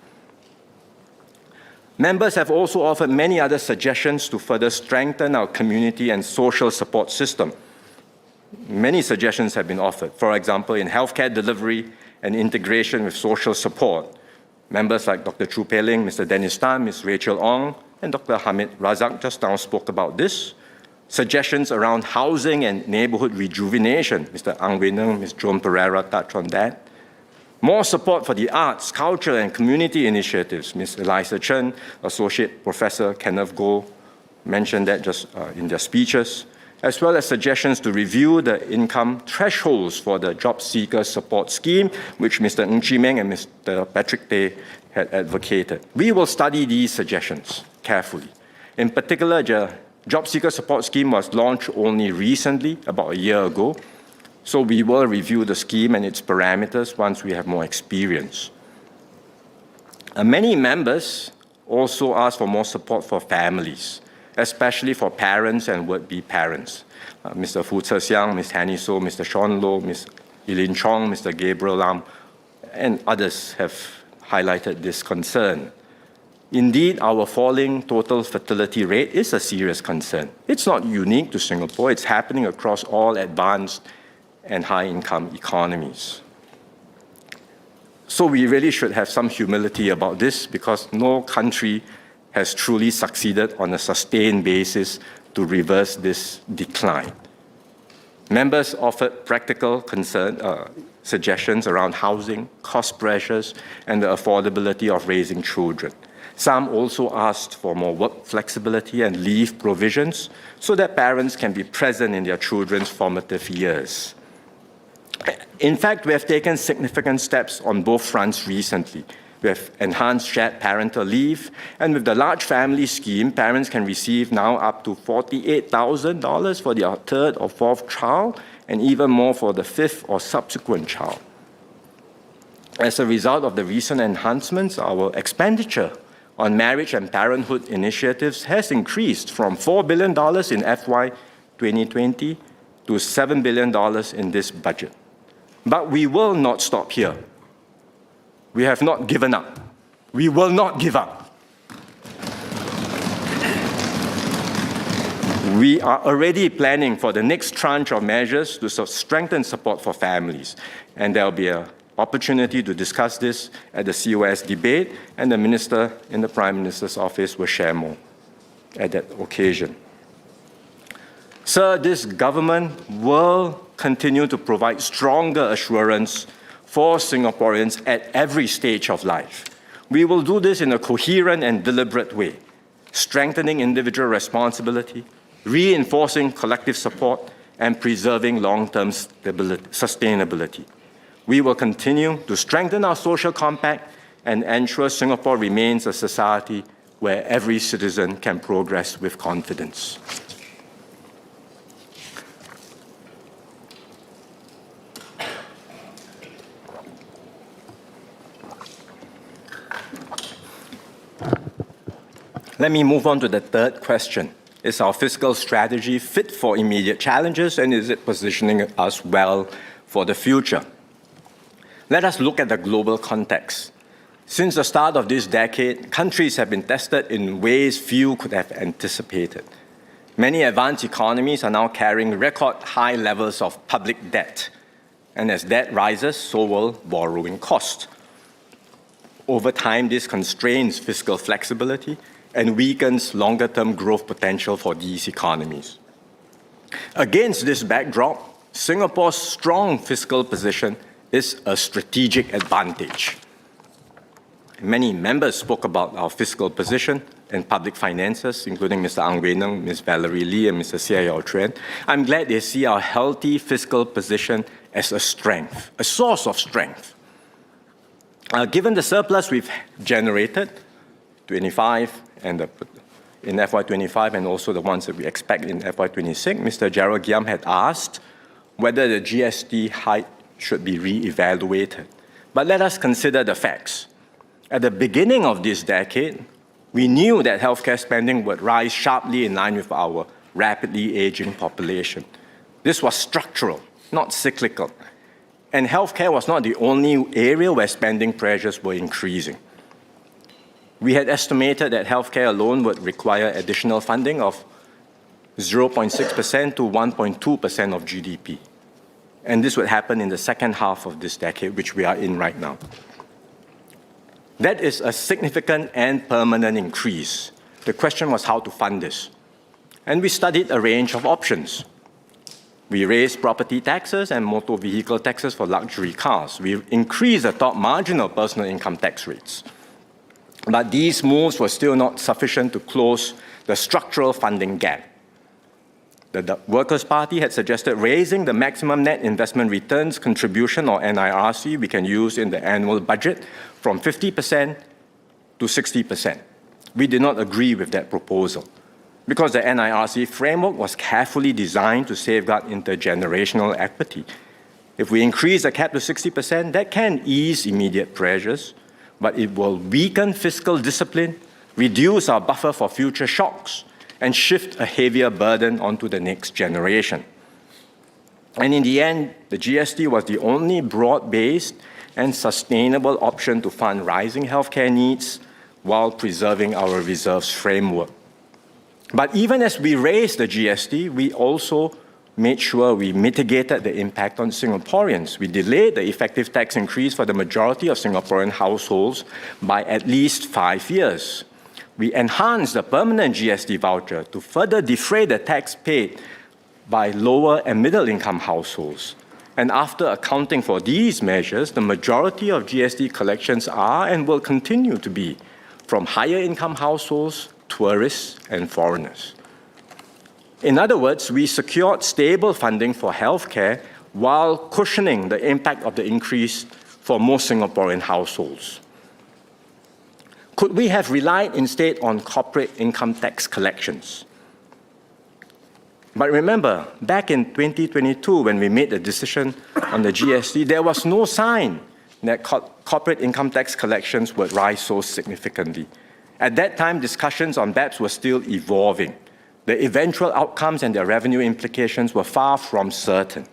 Members have also offered many other suggestions to further strengthen our community and social support system. Many suggestions have been offered, for example, in healthcare delivery and integration with social support. Members like Dr. Chu Pei Ling, Mr. Dennis Tan, Ms. Rachel Ong, and Dr. Hamid Razak just now spoke about this. Suggestions around housing and neighborhood rejuvenation. Mr. Ang Wei Neng, Ms. Joan Pereira touched on that. More support for the arts, culture, and community initiatives. Ms. Eliza Chen, Associate Professor Kenneth Goh mentioned that just in their speeches, as well as suggestions to review the income thresholds for the Job Seeker Support Scheme, which Mr. Ng Chee Meng and Mr. Patrick Tay had advocated. We will study these suggestions carefully. In particular, the Job Seeker Support Scheme was launched only recently, about a year ago. So we will review the scheme and its parameters once we have more experience. Many members also ask for more support for families, especially for parents and would-be parents. Mr. Fu Tse-siang, Ms. Hanny So, Mr. Sean Low, Ms. Eileen Chong, Mr. Gabriel Lam, and others have highlighted this concern. Indeed, our falling total fertility rate is a serious concern. It's not unique to Singapore. It's happening across all advanced and high-income economies. So we really should have some humility about this because no country has truly succeeded on a sustained basis to reverse this decline. Members offered practical suggestions around housing, cost pressures, and the affordability of raising children. Some also asked for more work flexibility and leave provisions so that parents can be present in their children's formative years. In fact, we have taken significant steps on both fronts recently. We have enhanced shared parental leave, and with the large family scheme, parents can receive now up to $48,000 for their third or fourth child, and even more for the fifth or subsequent child. As a result of the recent enhancements, our expenditure on marriage and parenthood initiatives has increased from $4 billion in FY 2020 to $7 billion in this budget. But we will not stop here. We have not given up. We will not give up. We are already planning for the next tranche of measures to strengthen support for families, and there will be an opportunity to discuss this at the COS debate, and the Minister in the Prime Minister's office will share more at that occasion. Sir, this government will continue to provide stronger assurance for Singaporeans at every stage of life. We will do this in a coherent and deliberate way, strengthening individual responsibility, reinforcing collective support, and preserving long-term sustainability. We will continue to strengthen our social compact and ensure Singapore remains a society where every citizen can progress with confidence. Let me move on to the third question. Is our fiscal strategy fit for immediate challenges, and is it positioning us well for the future? Let us look at the global context. Since the start of this decade, countries have been tested in ways few could have anticipated. Many advanced economies are now carrying record high levels of public debt. And as debt rises, so will borrowing costs. Over time, this constrains fiscal flexibility and weakens longer-term growth potential for these economies. Against this backdrop, Singapore's strong fiscal position is a strategic advantage. Many members spoke about our fiscal position and public finances, including Mr. Ang Wei Neng, Ms. Valerie Lee, and Mr. Seah Yao Chuan. I'm glad they see our healthy fiscal position as a strength, a source of strength. Given the surplus we've generated, 25 and in FY25 and also the ones that we expect in FY26, Mr. Gerald Giam had asked whether the GST hike should be re-evaluated. But let us consider the facts. At the beginning of this decade, we knew that healthcare spending would rise sharply in line with our rapidly aging population. This was structural, not cyclical. And healthcare was not the only area where spending pressures were increasing. We had estimated that healthcare alone would require additional funding of 0.6% to 1.2% of GDP. And this would happen in the second half of this decade, which we are in right now. That is a significant and permanent increase. The question was how to fund this. And we studied a range of options. We raised property taxes and motor vehicle taxes for luxury cars. We increased the top marginal personal income tax rates. But these moves were still not sufficient to close the structural funding gap. The Workers' Party had suggested raising the maximum net investment returns contribution, or NIRC, we can use in the annual budget from 50% to 60%. We did not agree with that proposal because the NIRC framework was carefully designed to safeguard intergenerational equity. If we increase the cap to 60%, that can ease immediate pressures, but it will weaken fiscal discipline, reduce our buffer for future shocks, and shift a heavier burden onto the next generation. And in the end, the GST was the only broad-based and sustainable option to fund rising healthcare needs while preserving our reserves framework. But even as we raised the GST, we also made sure we mitigated the impact on Singaporeans. We delayed the effective tax increase for the majority of Singaporean households by at least 5 years. We enhanced the permanent GST voucher to further defray the tax paid by lower and middle-income households. And after accounting for these measures, the majority of GST collections are and will continue to be from higher-income households, tourists, and foreigners. In other words, we secured stable funding for healthcare while cushioning the impact of the increase for most Singaporean households. Could we have relied instead on corporate income tax collections? But remember, back in 2022, when we made the decision on the GST, there was no sign that corporate income tax collections would rise so significantly. At that time, discussions on BEPS were still evolving. The eventual outcomes and their revenue implications were far from certain.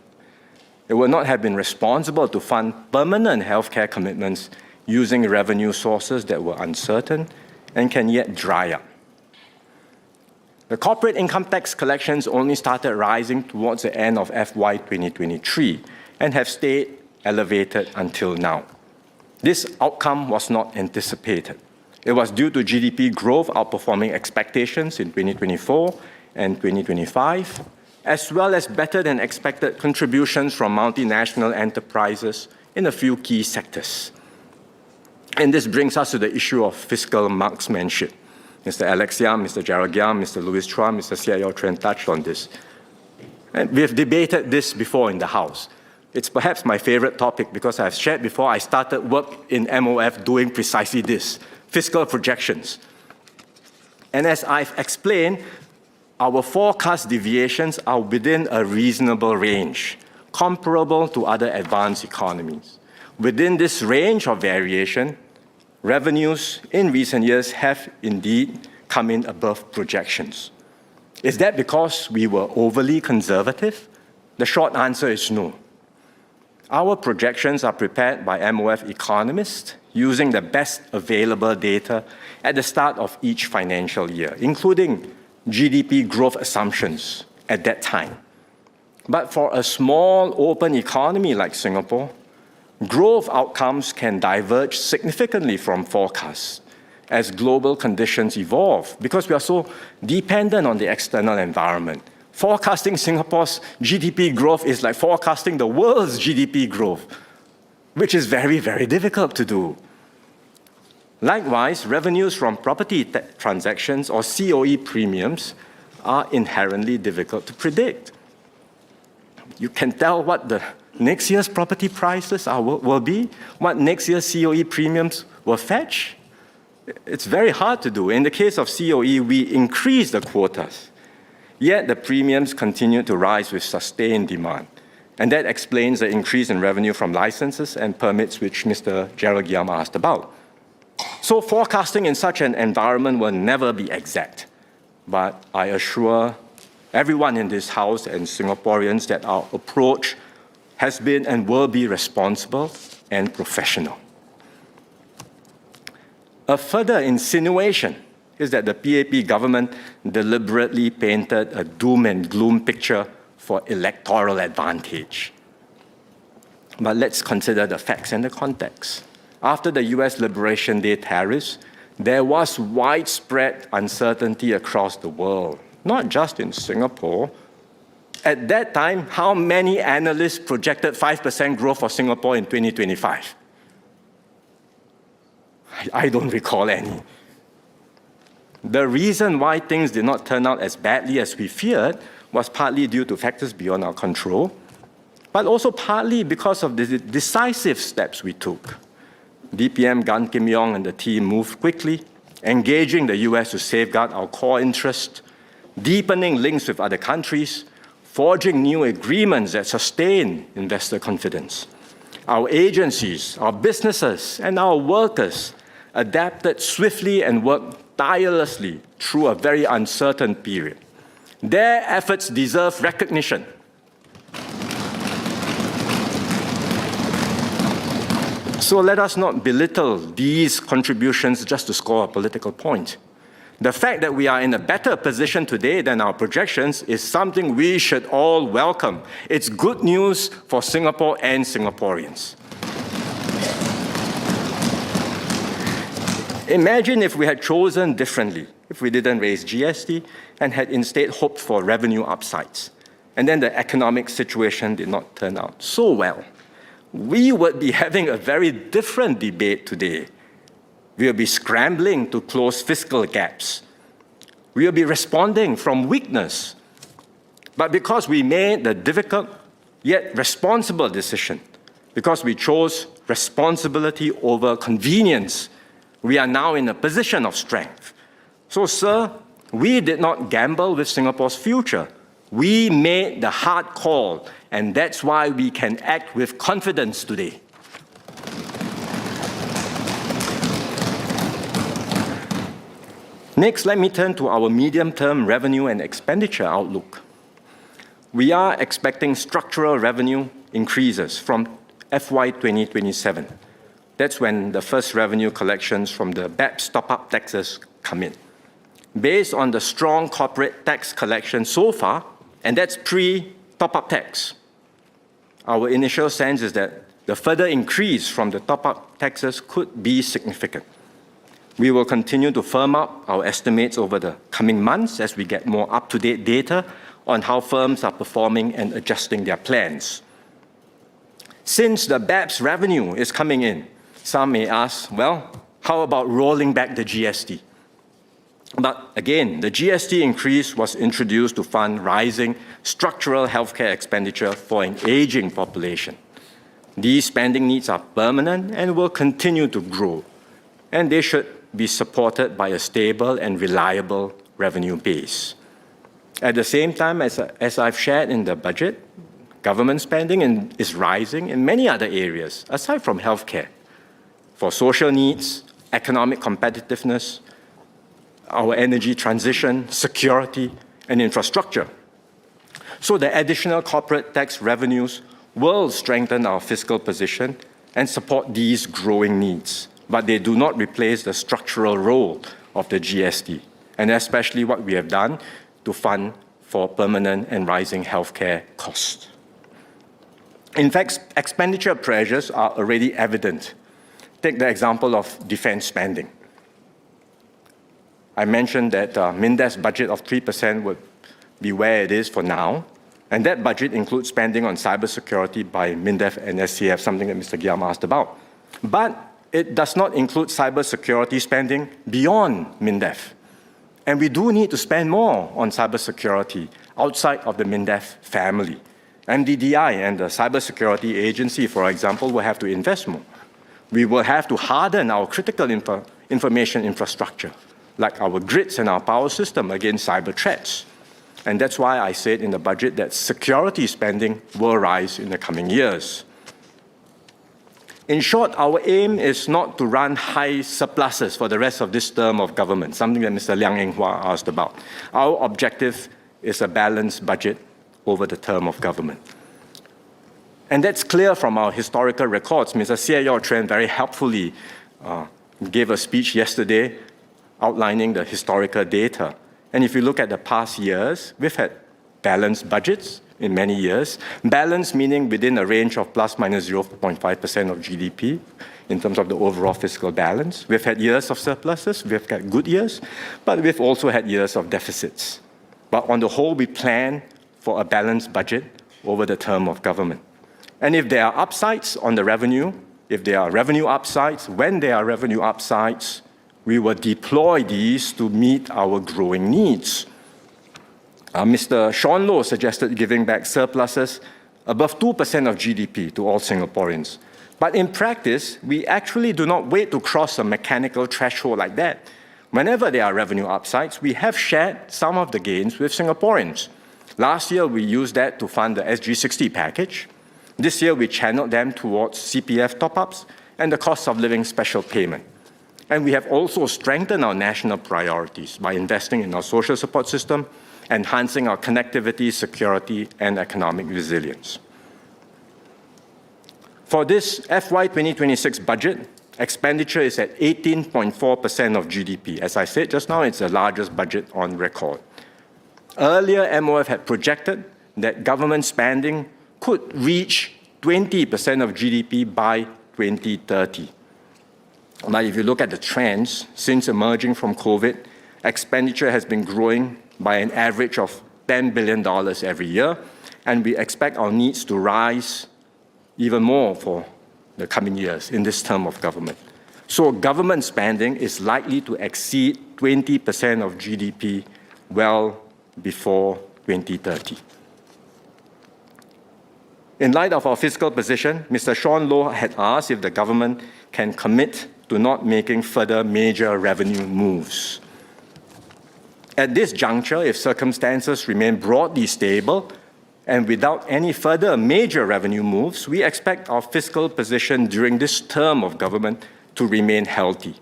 It would not have been responsible to fund permanent healthcare commitments using revenue sources that were uncertain and can yet dry up. The corporate income tax collections only started rising towards the end of FY 2023 and have stayed elevated until now. This outcome was not anticipated. It was due to GDP growth outperforming expectations in 2024 and 2025, as well as better than expected contributions from multinational enterprises in a few key sectors. And this brings us to the issue of fiscal marksmanship. Mr. Alex Yam, Mr. Gerald Giam, Mr. Louis Chua, Mr. Seah Yew Tran touched on this. And we have debated this before in the House. It's perhaps my favorite topic because I've shared before I started work in MOF doing precisely this, fiscal projections. And as I've explained, our forecast deviations are within a reasonable range, comparable to other advanced economies. Within this range of variation, revenues in recent years have indeed come in above projections. Is that because we were overly conservative? The short answer is no. Our projections are prepared by MOF economists using the best available data at the start of each financial year, including GDP growth assumptions at that time. But for a small, open economy like Singapore, growth outcomes can diverge significantly from forecasts as global conditions evolve because we are so dependent on the external environment. Forecasting Singapore's GDP growth is like forecasting the world's GDP growth, which is very, very difficult to do. Likewise, revenues from property transactions or COE premiums are inherently difficult to predict. You can tell what the next year's property prices will be, what next year's COE premiums will fetch. It's very hard to do. In the case of COE, we increased the quotas, yet the premiums continue to rise with sustained demand. And that explains the increase in revenue from licenses and permits which Mr. Gerald Giam asked about. So forecasting in such an environment will never be exact. But I assure everyone in this House and Singaporeans that our approach has been and will be responsible and professional. A further insinuation is that the PAP government deliberately painted a doom and gloom picture for electoral advantage. But let's consider the facts and the context. After the US Liberation Day tariffs, there was widespread uncertainty across the world, not just in Singapore. At that time, how many analysts projected 5% growth for Singapore in 2025? I don't recall any. The reason why things did not turn out as badly as we feared was partly due to factors beyond our control, but also partly because of the decisive steps we took. DPM Gan Kim Yong and the team moved quickly, engaging the US to safeguard our core interests, deepening links with other countries, forging new agreements that sustain investor confidence. Our agencies, our businesses, and our workers adapted swiftly and worked tirelessly through a very uncertain period. Their efforts deserve recognition. So let us not belittle these contributions just to score a political point. The fact that we are in a better position today than our projections is something we should all welcome. It's good news for Singapore and Singaporeans. Imagine if we had chosen differently, if we didn't raise GST and had instead hoped for revenue upsides, and then the economic situation did not turn out so well. We would be having a very different debate today. We will be scrambling to close fiscal gaps. We will be responding from weakness. But because we made the difficult yet responsible decision, because we chose responsibility over convenience, we are now in a position of strength. So, sir, we did not gamble with Singapore's future. We made the hard call, and that's why we can act with confidence today. Next, let me turn to our medium-term revenue and expenditure outlook. We are expecting structural revenue increases from FY 2027. That's when the first revenue collections from the BEPS top-up taxes come in. Based on the strong corporate tax collection so far, and that's pre-top-up tax, our initial sense is that the further increase from the top-up taxes could be significant. We will continue to firm up our estimates over the coming months as we get more up-to-date data on how firms are performing and adjusting their plans. Since the BEPS revenue is coming in, some may ask, well, how about rolling back the GST? But again, the GST increase was introduced to fund rising structural healthcare expenditure for an aging population. These spending needs are permanent and will continue to grow, and they should be supported by a stable and reliable revenue base. At the same time, as I've shared in the budget, government spending is rising in many other areas, aside from healthcare, for social needs, economic competitiveness, our energy transition, security, and infrastructure. So the additional corporate tax revenues will strengthen our fiscal position and support these growing needs, but they do not replace the structural role of the GST, and especially what we have done to fund for permanent and rising healthcare costs. In fact, expenditure pressures are already evident. Take the example of defense spending. I mentioned that MINDEF's budget of 3% would be where it is for now, and that budget includes spending on cybersecurity by MINDEF and SCF, something that Mr. Giam asked about. But it does not include cybersecurity spending beyond MINDEF. And we do need to spend more on cybersecurity outside of the MINDEF family. MDDI and the Cybersecurity Agency, for example, will have to invest more. We will have to harden our critical information infrastructure, like our grids and our power system against cyber threats. And that's why I said in the budget that security spending will rise in the coming years. In short, our aim is not to run high surpluses for the rest of this term of government, something that Mr. Liang Eng Hua asked about. Our objective is a balanced budget over the term of government. And that's clear from our historical records. Mr. Seah Yew Tran very helpfully gave a speech yesterday outlining the historical data. And if you look at the past years, we've had balanced budgets in many years. Balanced meaning within a range of plus minus 0.5% of GDP in terms of the overall fiscal balance. We've had years of surpluses, we've had good years, but we've also had years of deficits. But on the whole, we plan for a balanced budget over the term of government. And if there are upsides on the revenue, if there are revenue upsides, when there are revenue upsides, we will deploy these to meet our growing needs. Mr. Sean Low suggested giving back surpluses above 2% of GDP to all Singaporeans. But in practice, we actually do not wait to cross a mechanical threshold like that. Whenever there are revenue upsides, we have shared some of the gains with Singaporeans. Last year, we used that to fund the SG60 package. This year, we channeled them towards CPF top-ups and the cost of living special payment. And we have also strengthened our national priorities by investing in our social support system, enhancing our connectivity, security, and economic resilience. For this FY 2026 budget, expenditure is at 18.4% of GDP. As I said just now, it's the largest budget on record. Earlier, MOF had projected that government spending could reach 20% of GDP by 2030. But if you look at the trends, since emerging from COVID, expenditure has been growing by an average of $10 billion every year, and we expect our needs to rise even more for the coming years in this term of government. So government spending is likely to exceed 20% of GDP well before 2030. In light of our fiscal position, Mr. Sean Low had asked if the government can commit to not making further major revenue moves. At this juncture, if circumstances remain broadly stable and without any further major revenue moves, we expect our fiscal position during this term of government to remain healthy.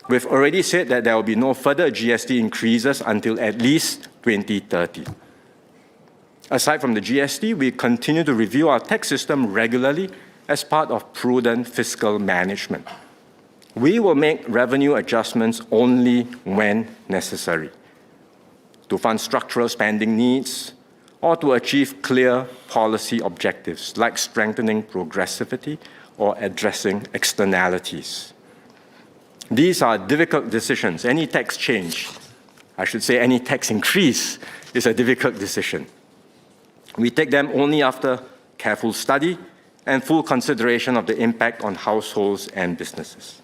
We've already said that there will be no further GST increases until at least 2030. Aside from the GST, we continue to review our tax system regularly as part of prudent fiscal management. We will make revenue adjustments only when necessary to fund structural spending needs or to achieve clear policy objectives like strengthening progressivity or addressing externalities. These are difficult decisions. Any tax change, I should say any tax increase, is a difficult decision. We take them only after careful study and full consideration of the impact on households and businesses.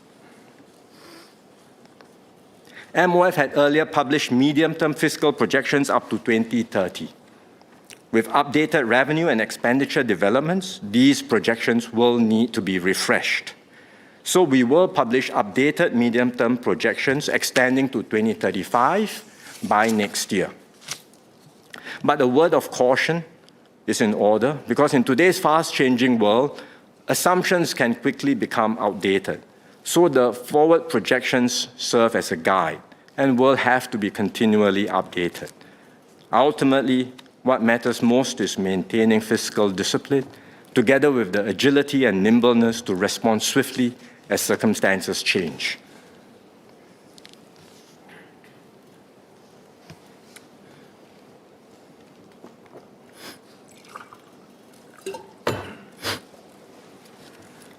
MOF had earlier published medium-term fiscal projections up to 2030. With updated revenue and expenditure developments, these projections will need to be refreshed. So we will publish updated medium-term projections extending to 2035 by next year. But a word of caution is in order because in today's fast-changing world, assumptions can quickly become outdated. So the forward projections serve as a guide and will have to be continually updated. Ultimately, what matters most is maintaining fiscal discipline, together with the agility and nimbleness to respond swiftly as circumstances change.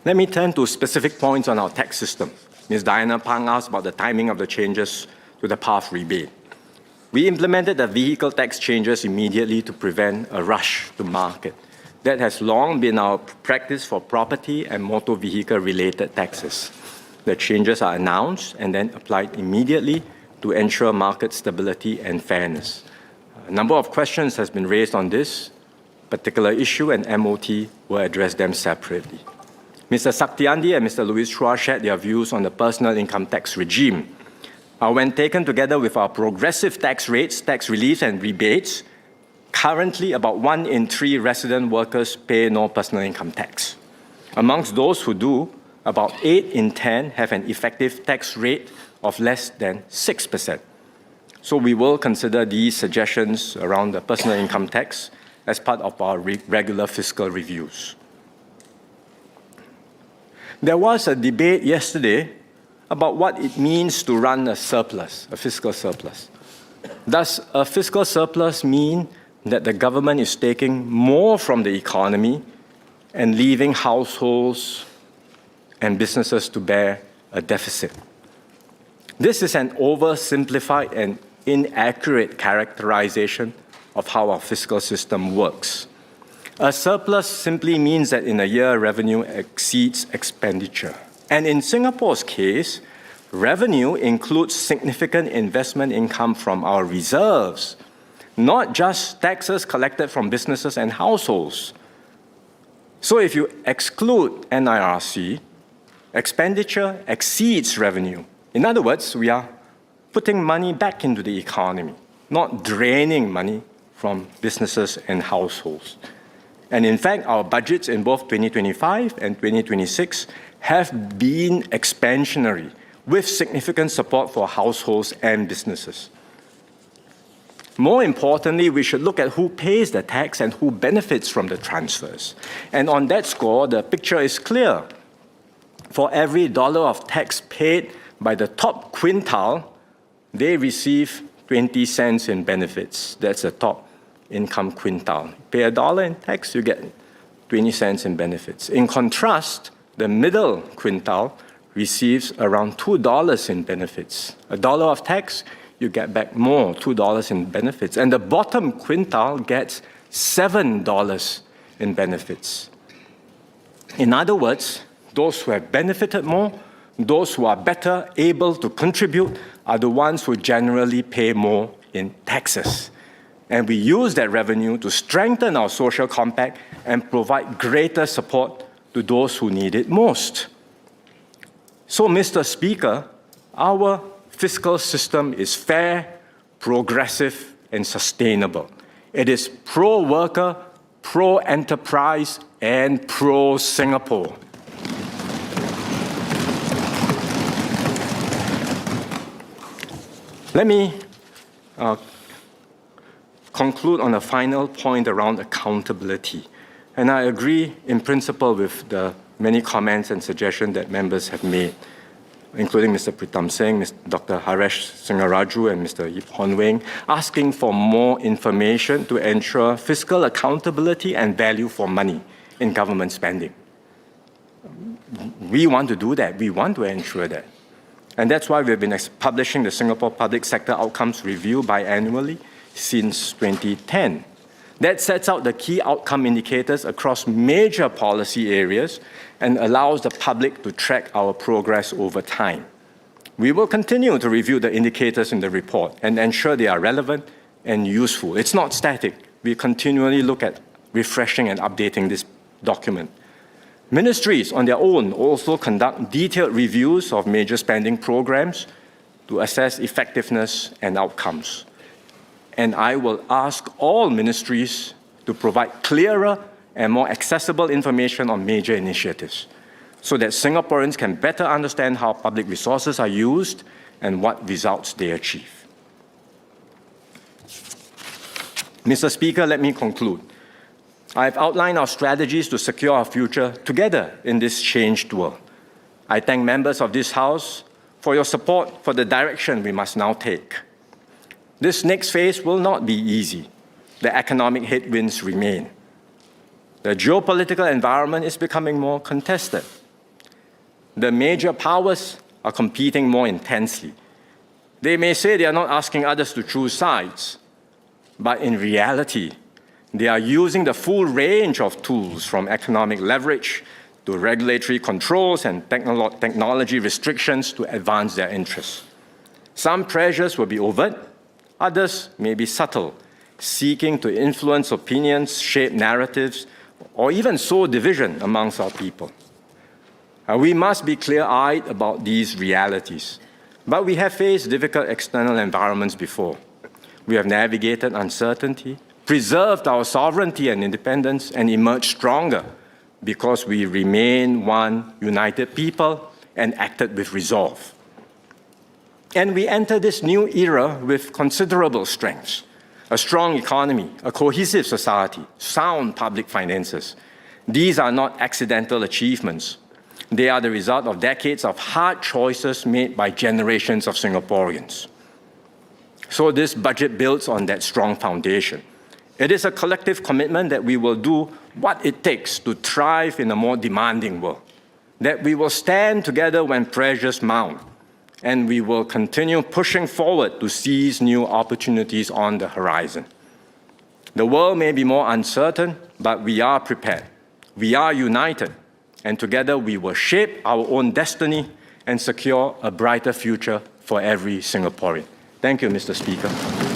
Let me turn to specific points on our tax system. Ms. Diana Pang asked about the timing of the changes to the PATH rebate. We implemented the vehicle tax changes immediately to prevent a rush to market. That has long been our practice for property and motor vehicle-related taxes. The changes are announced and then applied immediately to ensure market stability and fairness. A number of questions has been raised on this particular issue, and MOT will address them separately. Mr. Saktiandi and Mr. Louis Chua shared their views on the personal income tax regime. When taken together with our progressive tax rates, tax reliefs and rebates, currently about 1 in 3 resident workers pay no personal income tax. Amongst those who do, about 8 in 10 have an effective tax rate of less than 6%. So we will consider these suggestions around the personal income tax as part of our regular fiscal reviews. There was a debate yesterday about what it means to run a surplus, a fiscal surplus. Does a fiscal surplus mean that the government is taking more from the economy and leaving households and businesses to bear a deficit? This is an oversimplified and inaccurate characterization of how our fiscal system works. A surplus simply means that in a year, revenue exceeds expenditure. And in Singapore's case, revenue includes significant investment income from our reserves, not just taxes collected from businesses and households. So if you exclude NIRC, expenditure exceeds revenue. In other words, we are putting money back into the economy, not draining money from businesses and households. And in fact, our budgets in both 2025 and 2026 have been expansionary, with significant support for households and businesses. More importantly, we should look at who pays the tax and who benefits from the transfers. And on that score, the picture is clear. For every dollar of tax paid by the top quintile, they receive 20 cents in benefits. That's the top income quintile. Pay $1 in tax, you get 20 cents in benefits. In contrast, the middle quintile receives around $2 in benefits. $1 of tax, you get back more, $2 in benefits. And the bottom quintile gets $7 in benefits. In other words, those who have benefited more, those who are better able to contribute, are the ones who generally pay more in taxes. And we use that revenue to strengthen our social compact and provide greater support to those who need it most. So, Mr. Speaker, our fiscal system is fair, progressive, and sustainable. It is pro-worker, pro-enterprise, and pro-Singapore. Let me conclude on a final point around accountability. And I agree in principle with the many comments and suggestions that members have made, including Mr. Pritam Singh, Dr. Haresh Singaraju, and Mr. Yip Hon Weng, asking for more information to ensure fiscal accountability and value for money in government spending. We want to do that. We want to ensure that. And that's why we've been publishing the Singapore Public Sector Outcomes Review biannually since 2010. That sets out the key outcome indicators across major policy areas and allows the public to track our progress over time. We will continue to review the indicators in the report and ensure they are relevant and useful. It's not static. We continually look at refreshing and updating this document. Ministries on their own also conduct detailed reviews of major spending programs to assess effectiveness and outcomes. And I will ask all ministries to provide clearer and more accessible information on major initiatives so that Singaporeans can better understand how public resources are used and what results they achieve. Mr. Speaker, let me conclude. I've outlined our strategies to secure our future together in this changed world. I thank members of this House for your support for the direction we must now take. This next phase will not be easy. The economic headwinds remain. The geopolitical environment is becoming more contested. The major powers are competing more intensely. They may say they are not asking others to choose sides, but in reality, they are using the full range of tools from economic leverage to regulatory controls and technology restrictions to advance their interests. Some pressures will be overt, others may be subtle, seeking to influence opinions, shape narratives, or even sow division amongst our people. We must be clear-eyed about these realities, but we have faced difficult external environments before. We have navigated uncertainty, preserved our sovereignty and independence, and emerged stronger because we remain one united people and acted with resolve. And we enter this new era with considerable strengths: a strong economy, a cohesive society, sound public finances. These are not accidental achievements. They are the result of decades of hard choices made by generations of Singaporeans. So this budget builds on that strong foundation. It is a collective commitment that we will do what it takes to thrive in a more demanding world, that we will stand together when pressures mount, and we will continue pushing forward to seize new opportunities on the horizon. The world may be more uncertain, but we are prepared. We are united, and together we will shape our own destiny and secure a brighter future for every Singaporean. Thank you, Mr. Speaker.